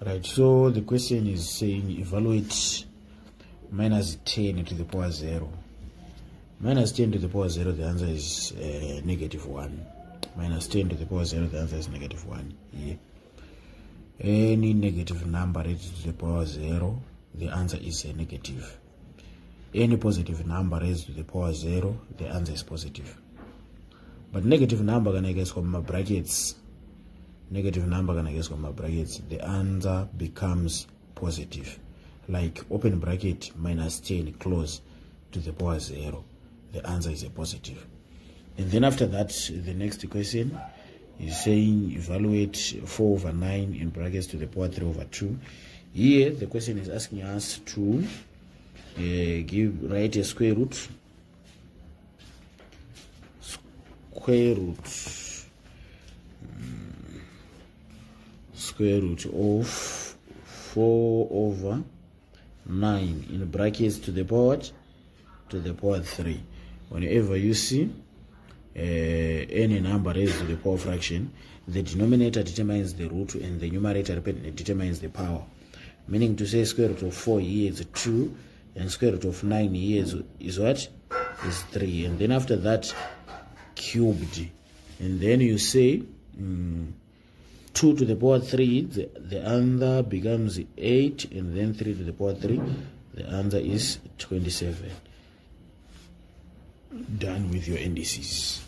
Right, so the question is saying evaluate minus 10 to the power 0. Minus 10 to the power 0, the answer is negative 1. Minus 10 to the power 0, the answer is negative 1. Yeah. Any negative number raised to the power 0, the answer is a negative. Any positive number raised to the power 0, the answer is positive. But negative number can I guess from my brackets. Negative number can I guess from my brackets. The answer becomes positive. Like open bracket minus 10 close to the power 0. The answer is a positive. And then after that, the next question is saying evaluate 4 over 9 in brackets to the power 3 over 2. Here the question is asking us to write a square root. Square root of 4 over 9 in brackets to the power 3. Whenever you see any number raised to the power fraction, the denominator determines the root and the numerator determines the power. Meaning to say square root of 4 here is 2 and square root of 9 here is what? Is 3. And then after that, cubed. And then you say 2 to the power 3, the answer becomes 8, and then 3 to the power 3, the answer is 27. Done with your indices.